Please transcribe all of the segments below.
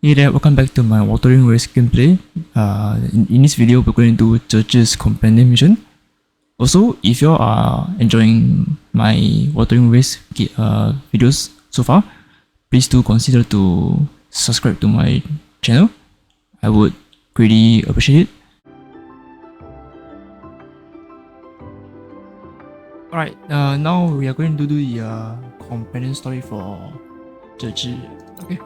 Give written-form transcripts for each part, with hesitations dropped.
Hey there, welcome back to my Wuthering race gameplay. In this video, we're going to do ZheZi's companion mission. Also, if you are enjoying my Wuthering race videos so far, please do consider to subscribe to my channel. I would greatly appreciate it. Alright, now we are going to do the companion story for ZheZi. Okay.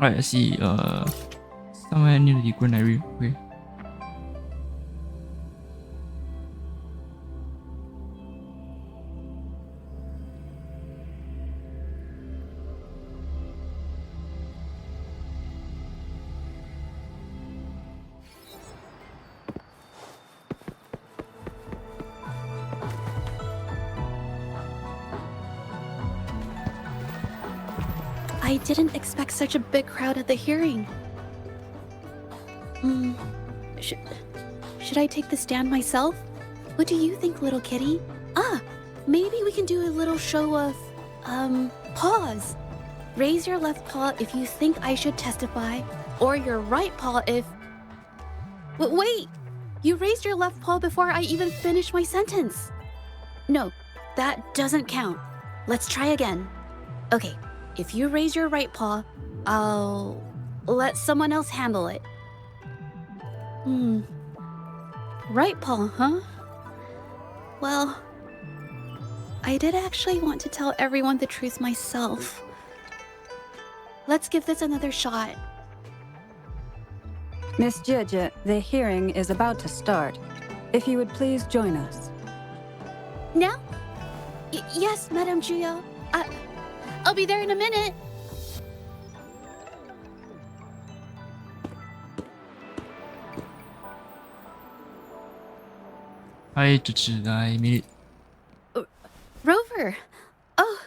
Alright, let's see. Somewhere near the granary. Okay. I didn't expect such a big crowd at the hearing. Should I take the stand myself? What do you think, little kitty? Maybe we can do a little show of, paws. Raise your left paw if you think I should testify, or your right paw if... Wait! You raised your left paw before I even finished my sentence. No, that doesn't count. Let's try again. Okay. If you raise your right paw, I'll let someone else handle it. Right paw, huh? Well, I did actually want to tell everyone the truth myself. Let's give this another shot. Miss ZheZi, the hearing is about to start. If you would please join us. Now? Yes, Madame Juya. I'll be there in a minute. Hi, ZheZi, I made it. Rover. Oh,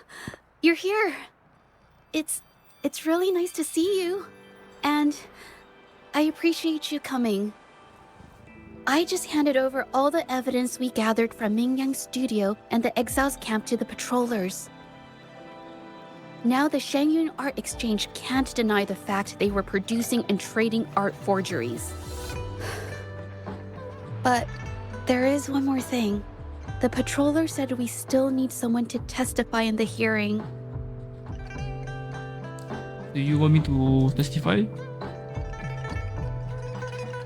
you're here. It's really nice to see you. And I appreciate you coming. I just handed over all the evidence we gathered from Mingyang's studio and the exiles camp to the patrollers. Now the Shangyun Art Exchange can't deny the fact they were producing and trading art forgeries. But there is one more thing. The patroller said we still need someone to testify in the hearing. Do you want me to testify?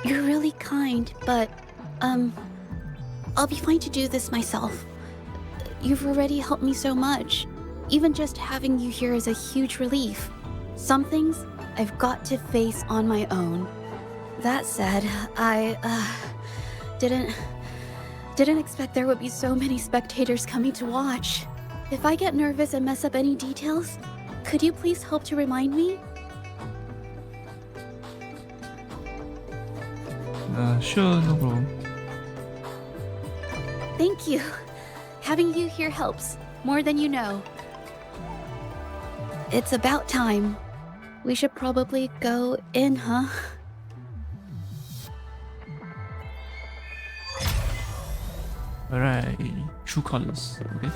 You're really kind, but, I'll be fine to do this myself. You've already helped me so much. Even just having you here is a huge relief. Some things I've got to face on my own. That said, I, didn't expect there would be so many spectators coming to watch. If I get nervous and mess up any details, could you please help to remind me? Sure, no problem. Thank you. Having you here helps, more than you know. It's about time. We should probably go in, huh? Alright, true colors. Okay.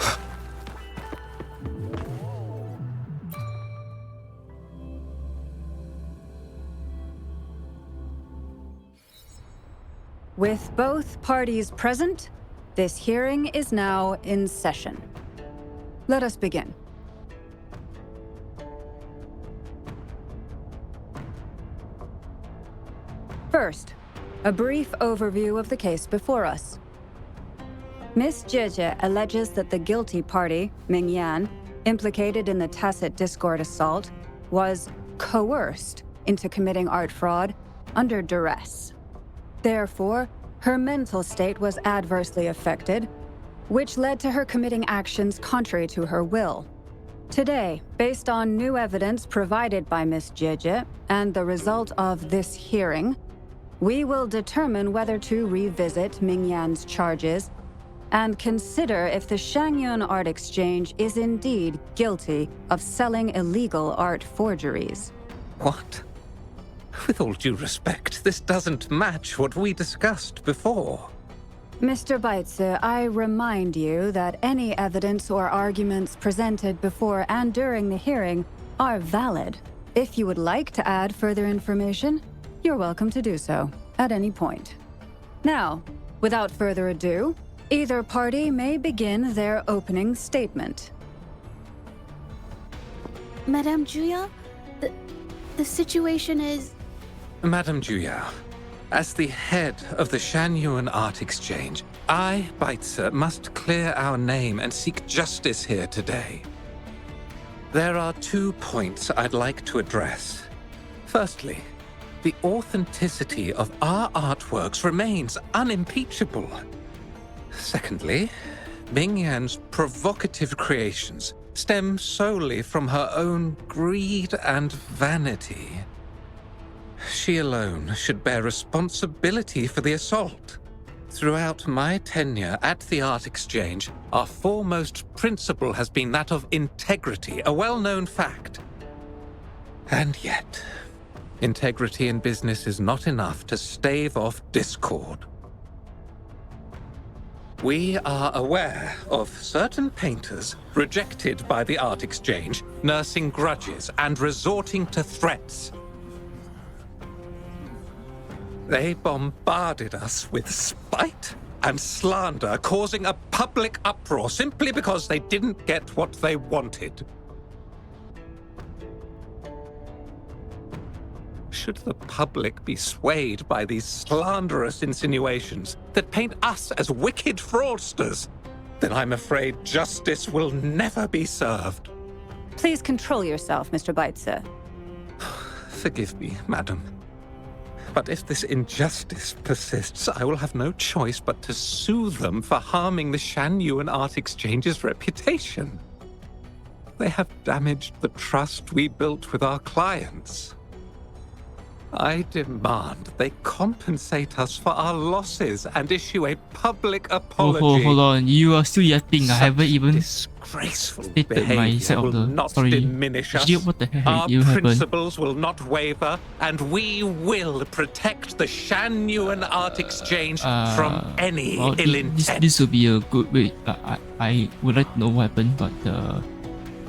With both parties present, this hearing is now in session. Let us begin. First, a brief overview of the case before us. Miss ZheZi alleges that the guilty party, Mingyan, implicated in the tacit discord assault, was coerced into committing art fraud under duress. Therefore, her mental state was adversely affected, which led to her committing actions contrary to her will. Today, based on new evidence provided by Miss ZheZi and the result of this hearing, we will determine whether to revisit Mingyan's charges and consider if the Shangyun Art Exchange is indeed guilty of selling illegal art forgeries. What? With all due respect, this doesn't match what we discussed before. Mr. Baitze, I remind you that any evidence or arguments presented before and during the hearing are valid. If you would like to add further information, you're welcome to do so at any point. Now, without further ado, either party may begin their opening statement. Madame Juya, the situation is... Madame Juya, as the head of the Shanyuan Art Exchange, I, Baitze, must clear our name and seek justice here today. There are 2 points I'd like to address. Firstly, the authenticity of our artworks remains unimpeachable. Secondly, Mingyan's provocative creations stem solely from her own greed and vanity. She alone should bear responsibility for the assault. Throughout my tenure at the Art Exchange, our foremost principle has been that of integrity, a well-known fact. And yet, integrity in business is not enough to stave off discord. We are aware of certain painters rejected by the Art Exchange, nursing grudges and resorting to threats. They bombarded us with spite and slander, causing a public uproar simply because they didn't get what they wanted. Should the public be swayed by these slanderous insinuations that paint us as wicked fraudsters, then I'm afraid justice will never be served. Please control yourself, Mr. Baitze. Forgive me, madam. But if this injustice persists, I will have no choice but to sue them for harming the Shanyuan Art Exchange's reputation. They have damaged the trust we built with our clients. I demand they compensate us for our losses and issue a public apology. Hold on, you are still yapping. I haven't even disgraceful stated my side of the not story. diminish us. What the heck Our you happen? principles will not waver, and we will protect the Shanyuan Art Exchange from any ill intent. This will be a good way. I would like to know what happened, but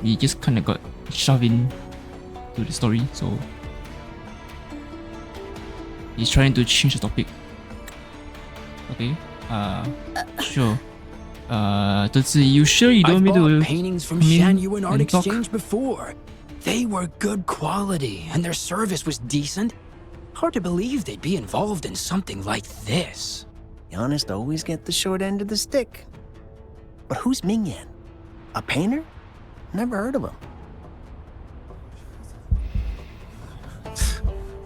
we just kind of got shoved in to the story, so he's trying to change the topic. Okay. Sure. ZheZi, you sure you don't I've want me bought to paintings from come in Shanyuan Art and talk? Exchange before. They were good quality, and their service was decent. Hard to believe they'd be involved in something like this. The honest always get the short end of the stick. But who's Mingyan? A painter? Never heard of him.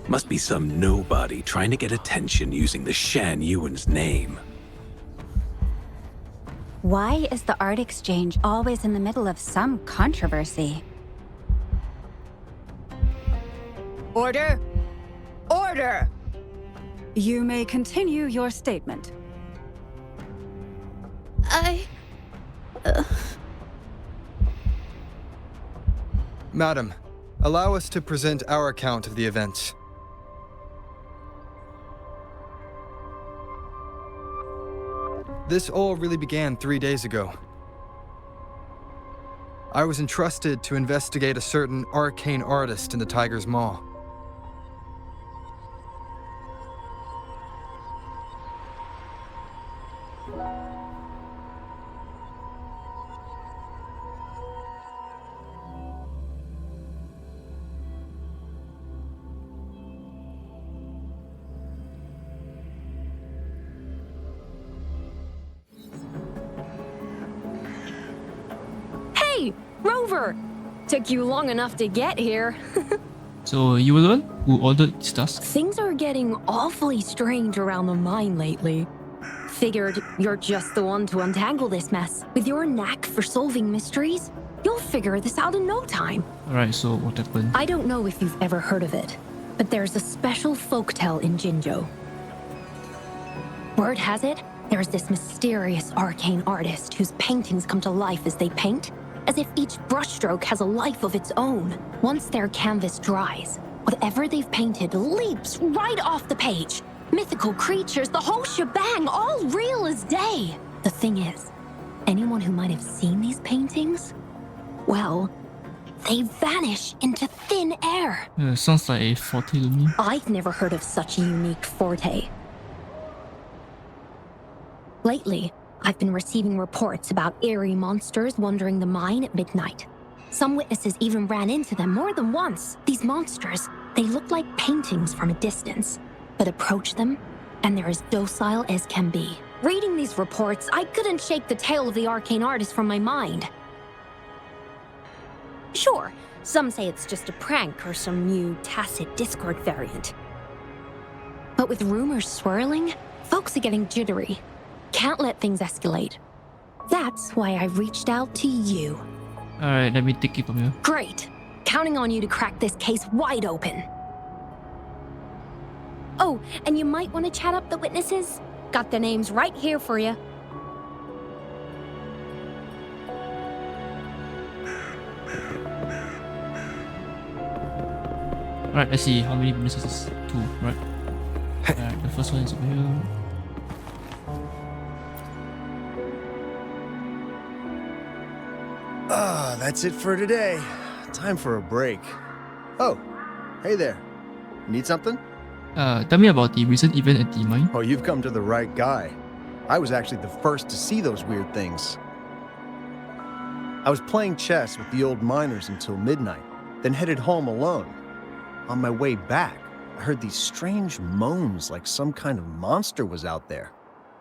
Must be some nobody trying to get attention using the Shanyuan's name. Why is the Art Exchange always in the middle of some controversy? Order! Order! You may continue your statement. Madam, allow us to present our account of the events. This all really began 3 days ago. I was entrusted to investigate a certain arcane artist in the Tiger's Maw. Rover! Took you long enough to get here. So you were the one who ordered this task? Things are getting awfully strange around the mine lately. Figured you're just the one to untangle this mess. With your knack for solving mysteries, you'll figure this out in no time. Alright, so what happened? I don't know if you've ever heard of it, but there's a special folktale in Jinzhou. Word has it, there's this mysterious arcane artist whose paintings come to life as they paint, as if each brushstroke has a life of its own. Once their canvas dries, whatever they've painted leaps right off the page. Mythical creatures, the whole shebang, all real as day. The thing is, anyone who might have seen these paintings, well, they vanish into thin air. Sounds like a forte to me. I've never heard of such a unique forte. Lately, I've been receiving reports about eerie monsters wandering the mine at midnight. Some witnesses even ran into them more than once. These monsters, they look like paintings from a distance, but approach them, and they're as docile as can be. Reading these reports, I couldn't shake the tale of the arcane artist from my mind. Sure, some say it's just a prank or some new tacit Discord variant. But with rumors swirling, folks are getting jittery. Can't let things escalate. That's why I reached out to you. Alright, let me take it from here. Great. Counting on you to crack this case wide open. Oh, and you might want to chat up the witnesses. Got their names right here for you. Alright, let's see how many witnesses. 2, right? Alright, the first one is over here. That's it for today. Time for a break. Oh, hey there. Need something? Tell me about the recent event at the mine. Oh, you've come to the right guy. I was actually the first to see those weird things. I was playing chess with the old miners until midnight, then headed home alone. On my way back, I heard these strange moans like some kind of monster was out there.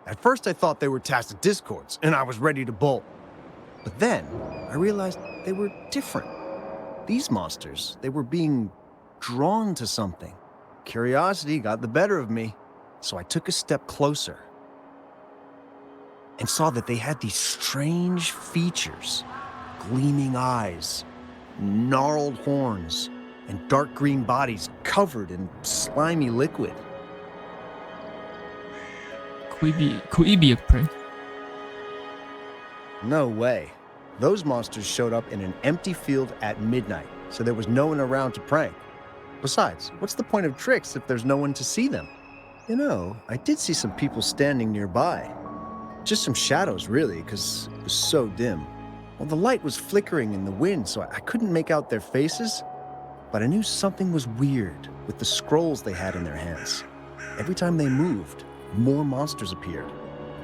At first I thought they were tacit discords, and I was ready to bolt. But then, I realized they were different. These monsters, they were being drawn to something. Curiosity got the better of me, so I took a step closer and saw that they had these strange features. Gleaming eyes, gnarled horns, and dark green bodies covered in slimy liquid. Could it be a prank? No way. Those monsters showed up in an empty field at midnight, so there was no one around to prank. Besides, what's the point of tricks if there's no one to see them? You know, I did see some people standing nearby. Just some shadows, really, because it was so dim. Well, the light was flickering in the wind, so I couldn't make out their faces. But I knew something was weird with the scrolls they had in their hands. Every time they moved, more monsters appeared.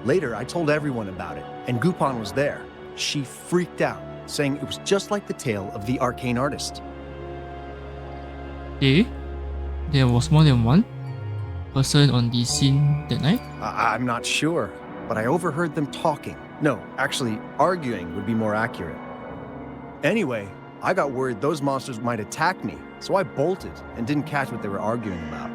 Later, I told everyone about it, and Gupon was there. She freaked out, saying it was just like the tale of the arcane artist. Okay. There was more than one person on the scene that night? I'm not sure, but I overheard them talking. No, actually, arguing would be more accurate. Anyway, I got worried those monsters might attack me, so I bolted and didn't catch what they were arguing about.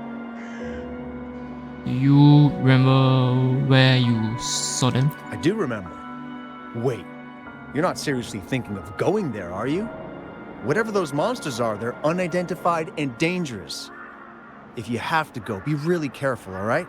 Do you remember where you saw them? I do remember. Wait, you're not seriously thinking of going there, are you? Whatever those monsters are, they're unidentified and dangerous. If you have to go, be really careful, all right?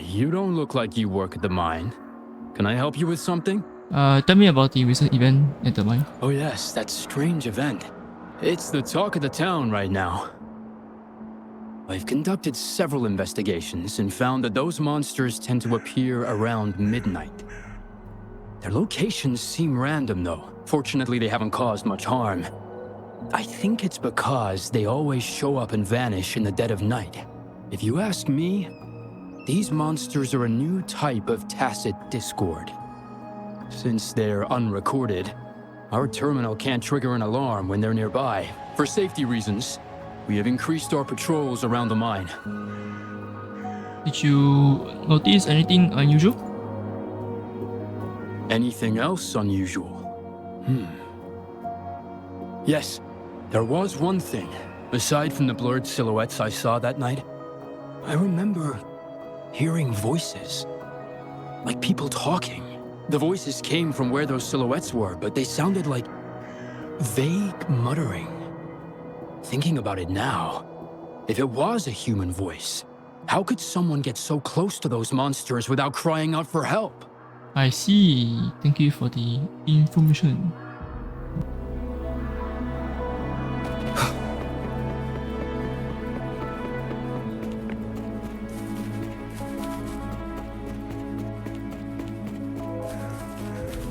You don't look like you work at the mine. Can I help you with something? Tell me about the recent event at the mine. Oh yes, that strange event. It's the talk of the town right now. I've conducted several investigations and found that those monsters tend to appear around midnight. Their locations seem random though. Fortunately, they haven't caused much harm. I think it's because they always show up and vanish in the dead of night. If you ask me, these monsters are a new type of tacit discord. Since they're unrecorded, our terminal can't trigger an alarm when they're nearby. For safety reasons, we have increased our patrols around the mine. Did you notice anything unusual? Anything else unusual? Yes, there was one thing. Aside from the blurred silhouettes I saw that night, I remember hearing voices, like people talking. The voices came from where those silhouettes were, but they sounded like vague muttering. Thinking about it now, if it was a human voice, how could someone get so close to those monsters without crying out for help? I see. Thank you for the information.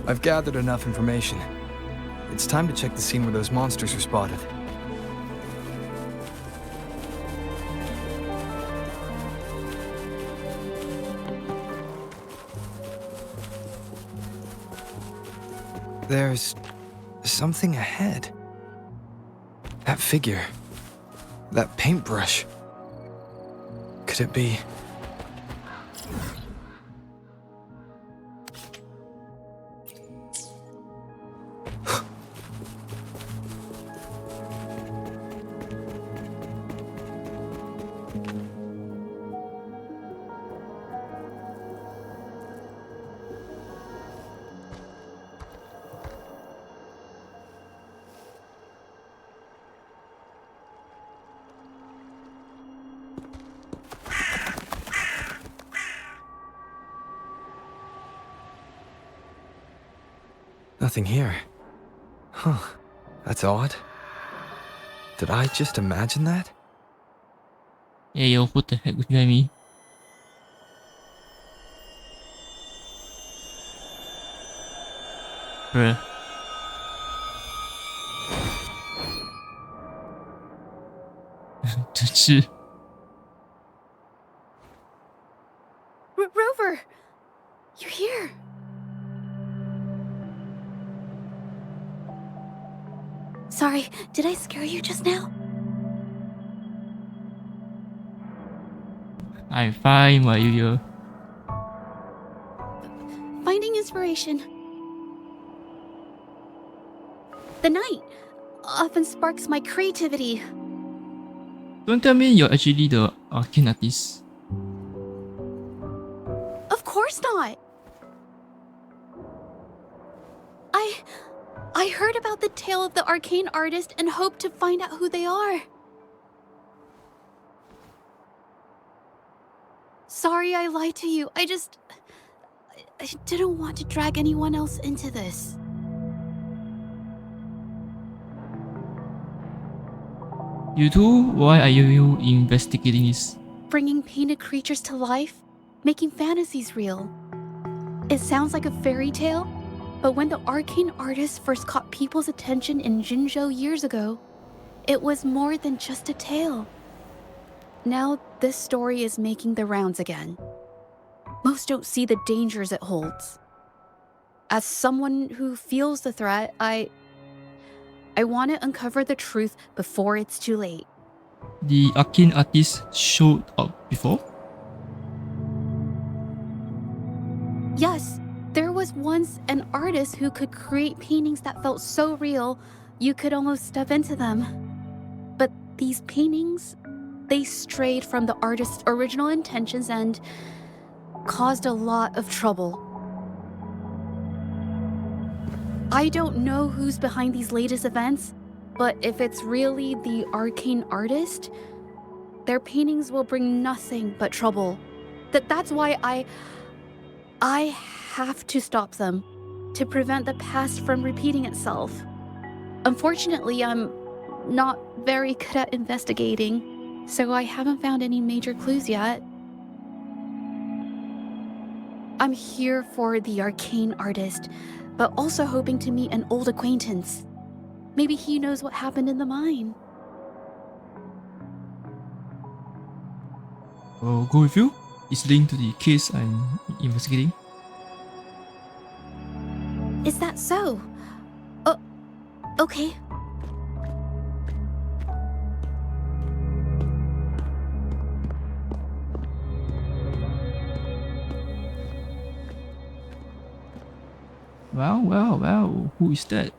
I've gathered enough information. It's time to check the scene where those monsters were spotted. There's something ahead. That figure. That paintbrush. Could it be... Nothing here. Huh. That's odd. Did I just imagine that? Hey yo, what the heck with you and me? Bruh. ZheZi. Rover! You're here! Sorry, did I scare you just now? I'm fine, why you here? Finding inspiration. The night often sparks my creativity. Don't tell me you're actually the arcane artist. Of course not! I heard about the tale of the arcane artist and hoped to find out who they are. Sorry I lied to you. I didn't want to drag anyone else into this. You too? Why are you investigating this? Bringing painted creatures to life, making fantasies real. It sounds like a fairy tale, but when the arcane artist first caught people's attention in Jinzhou years ago, it was more than just a tale. Now this story is making the rounds again. Most don't see the dangers it holds. As someone who feels the threat, I want to uncover the truth before it's too late. The arcane artist showed up before? Yes, there was once an artist who could create paintings that felt so real, you could almost step into them. But these paintings, they strayed from the artist's original intentions and caused a lot of trouble. I don't know who's behind these latest events, but if it's really the arcane artist, their paintings will bring nothing but trouble. That's why I have to stop them, to prevent the past from repeating itself. Unfortunately, I'm not very good at investigating, so I haven't found any major clues yet. I'm here for the arcane artist, but also hoping to meet an old acquaintance. Maybe he knows what happened in the mine. I'll go with you. It's linked to the case I'm investigating. Is that so? Okay. Wow. Who is that?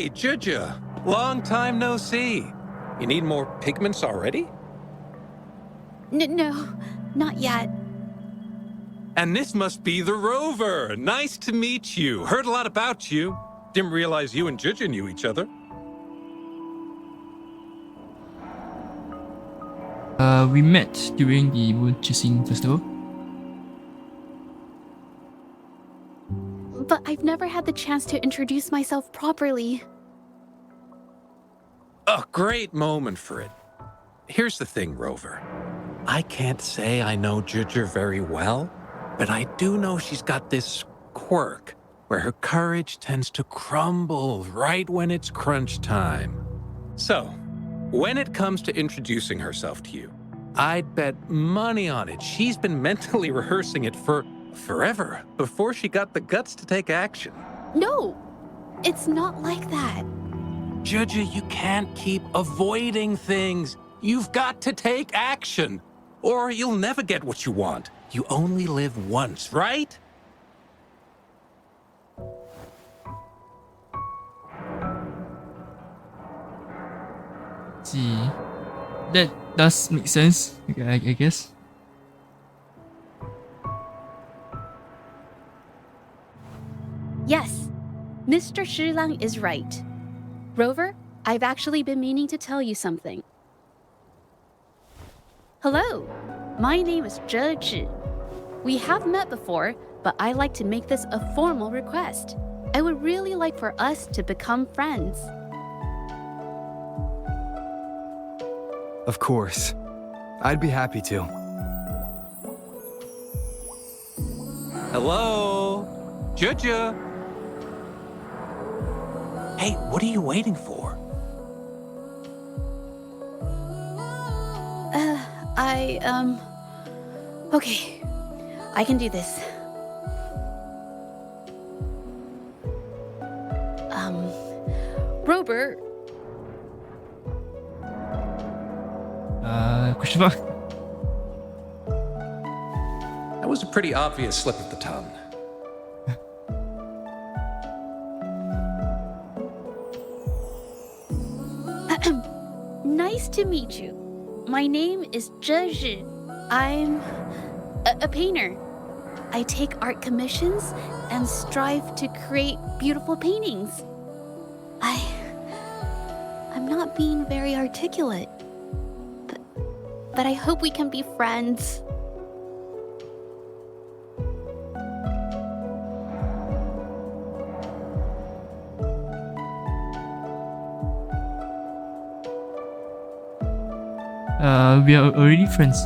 Hey, ZheZi. Long time no see. You need more pigments already? No, not yet. And this must be the Rover. Nice to meet you. Heard a lot about you. Didn't realize you and ZheZi knew each other. We met during the moon chasing festival. But I've never had the chance to introduce myself properly. A great moment for it. Here's the thing, Rover. I can't say I know ZheZi very well, but I do know she's got this quirk where her courage tends to crumble right when it's crunch time. So, when it comes to introducing herself to you, I'd bet money on it she's been mentally rehearsing it for forever before she got the guts to take action. No, it's not like that. ZheZi, you can't keep avoiding things. You've got to take action, or you'll never get what you want. You only live once, right? See, that does make sense, I guess. Yes, Mr. Shilang is right. Rover, I've actually been meaning to tell you something. Hello, my name is ZheZi. We have met before, but I like to make this a formal request. I would really like for us to become friends. Of course. I'd be happy to. Hello? ZheZi? Hey, what are you waiting for? Okay, I can do this. Robert. Question mark? That was a pretty obvious slip of the tongue. Nice to meet you. My name is ZheZi. I'm a painter. I take art commissions and strive to create beautiful paintings. I'm not being very articulate, but I hope we can be friends. We are already friends.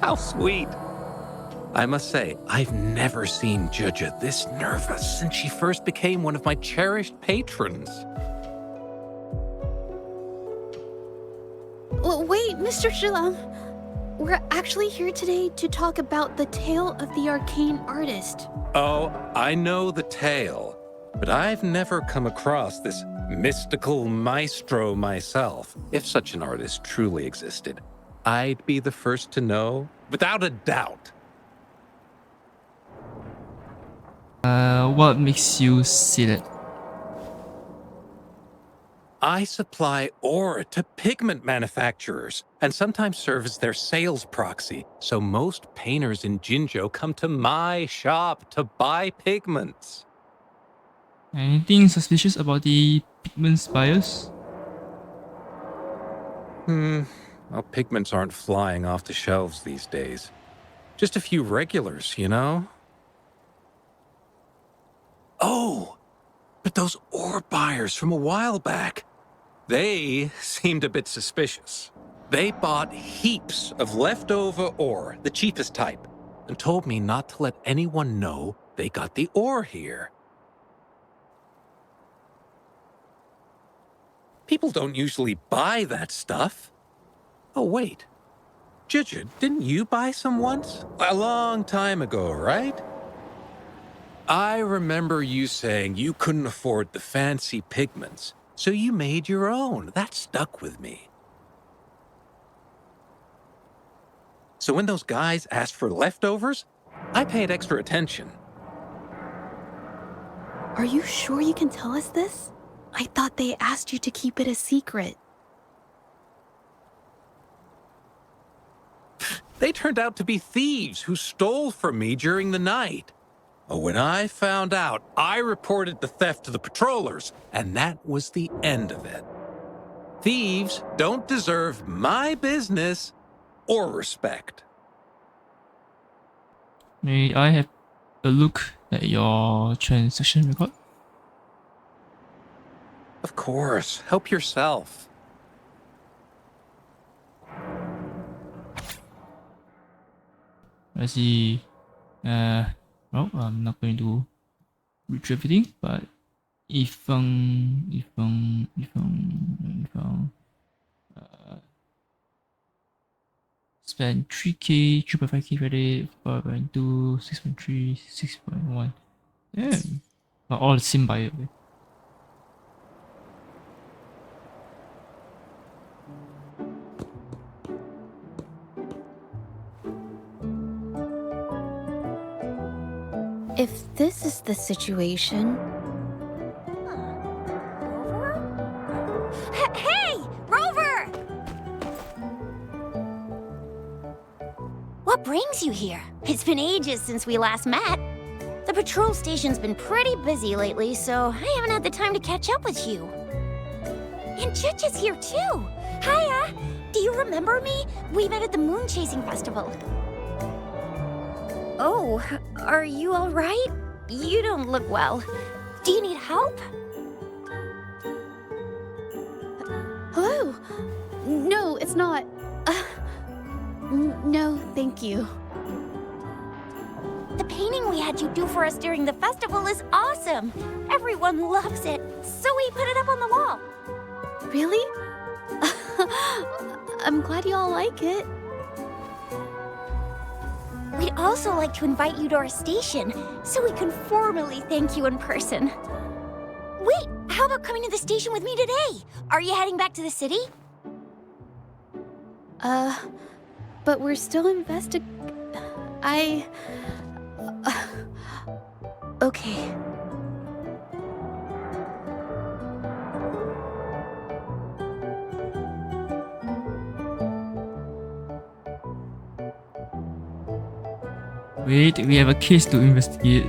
How sweet. I must say, I've never seen ZheZi this nervous since she first became one of my cherished patrons. Well, wait, Mr. Shilang. We're actually here today to talk about the tale of the arcane artist. Oh, I know the tale, but I've never come across this mystical maestro myself. If such an artist truly existed, I'd be the first to know, without a doubt. What makes you say that? I supply ore to pigment manufacturers and sometimes serve as their sales proxy, so most painters in Jinzhou come to my shop to buy pigments. Anything suspicious about the pigments buyers? Well, pigments aren't flying off the shelves these days. Just a few regulars, you know? Oh, but those ore buyers from a while back, they seemed a bit suspicious. They bought heaps of leftover ore, the cheapest type, and told me not to let anyone know they got the ore here. People don't usually buy that stuff. Oh, wait. ZheZi, didn't you buy some once? A long time ago, right? I remember you saying you couldn't afford the fancy pigments, So you made your own. That stuck with me. So when those guys asked for leftovers, I paid extra attention. Are you sure you can tell us this? I thought they asked you to keep it a secret. They turned out to be thieves who stole from me during the night. When I found out, I reported the theft to the patrollers, and that was the end of it. Thieves don't deserve my business or respect. May I have a look at your transaction record? Of course, help yourself. I see. Well, I'm not going to read everything, but if spend 3k, 3.5k credit, 5.2, 6.3, 6.1. Yeah, all the same buyer. Okay. If this is the situation... Hey! Rover! What brings you here? It's been ages since we last met. The patrol station's been pretty busy lately, so I haven't had the time to catch up with you. And Chich is here too! Hiya! Do you remember me? We met at the Moon Chasing Festival. Oh, are you all right? You don't look well. Do you need help? Hello? No, it's not. No, thank you. The painting we had you do for us during the festival is awesome. Everyone loves it, so we put it up on the wall. Really? I'm glad you all like it. We'd also like to invite you to our station, so we can formally thank you in person. Wait, how about coming to the station with me today? Are you heading back to the city? But we're still okay. Wait, we have a case to investigate.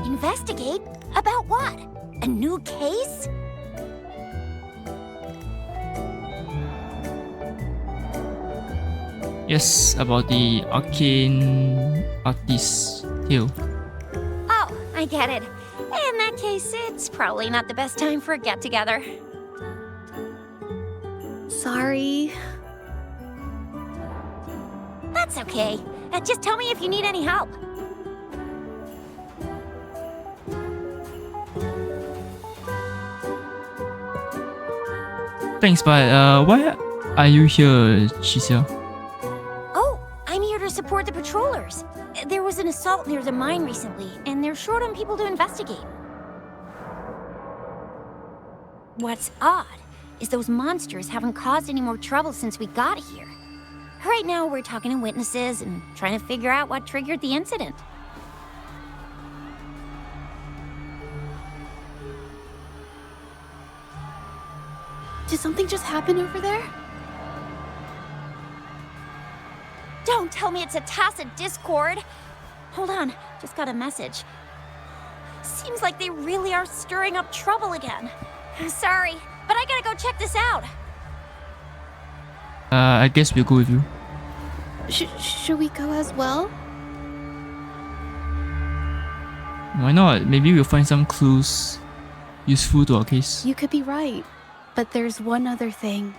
Investigate? About what? A new case? Yes, about the arcane artist tale. Oh, I get it. In that case, it's probably not the best time for a get-together. Sorry. That's okay. Just tell me if you need any help. Thanks, but why are you here, Chisia? Oh, I'm here to support the patrollers. There was an assault near the mine recently, and they're short on people to investigate. What's odd is those monsters haven't caused any more trouble since we got here. Right now, we're talking to witnesses and trying to figure out what triggered the incident. Did something just happen over there? Don't tell me it's a tacit discord. Hold on, just got a message. Seems like they really are stirring up trouble again. Sorry, but I gotta go check this out. I guess we'll go with you. Should we go as well? Why not? Maybe we'll find some clues useful to our case. You could be right, but there's one other thing.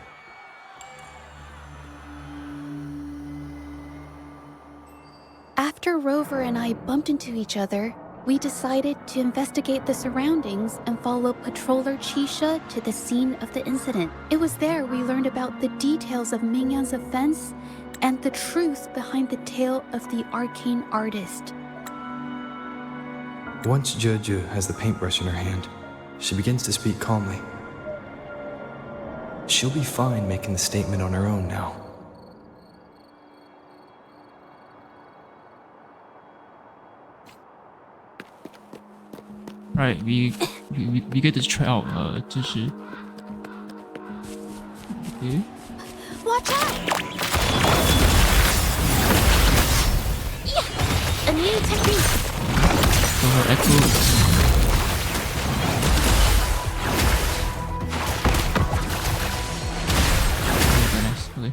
After Rover and I bumped into each other, we decided to investigate the surroundings and follow Patroller Chisha to the scene of the incident. It was there we learned about the details of Mingyan's offense and the truth behind the tale of the arcane artist. Once ZheZi has the paintbrush in her hand, she begins to speak calmly. She'll be fine making the statement on her own now. Right, we get to try out ZheZi. Okay. Watch out! Yeah! A new technique! So her echo is very nice. Okay.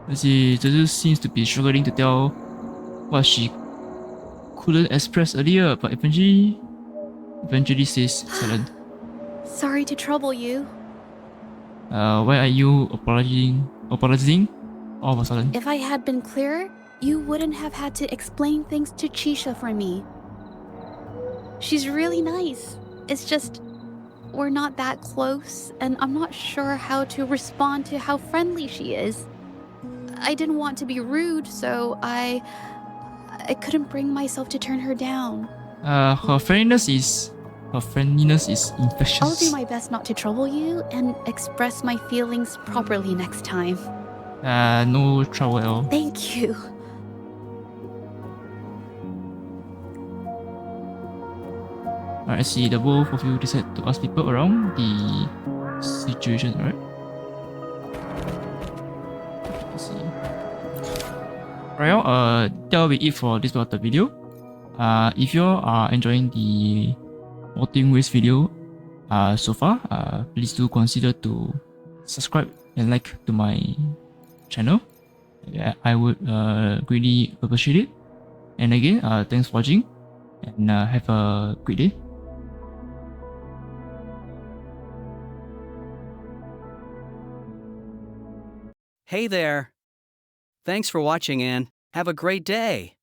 Let's see, ZheZi seems to be struggling to tell what she couldn't express earlier, but eventually stays silent. Sorry to trouble you. Why are you apologizing all of a sudden? If I had been clearer, you wouldn't have had to explain things to Chisha for me. She's really nice. It's just, we're not that close, and I'm not sure how to respond to how friendly she is. I didn't want to be rude, so I couldn't bring myself to turn her down. Her friendliness is infectious. I'll do my best not to trouble you and express my feelings properly next time. No trouble at all. Thank you. Alright, I see the both of you decide to ask people around the situation, right? Let's see. Alright, that will be it for this part of the video. If you are enjoying the Wuthering Waves video so far, please do consider to subscribe and like to my channel. Yeah, I would greatly appreciate it. And again, thanks for watching, and have a great day. Hey there. Thanks for watching and have a great day.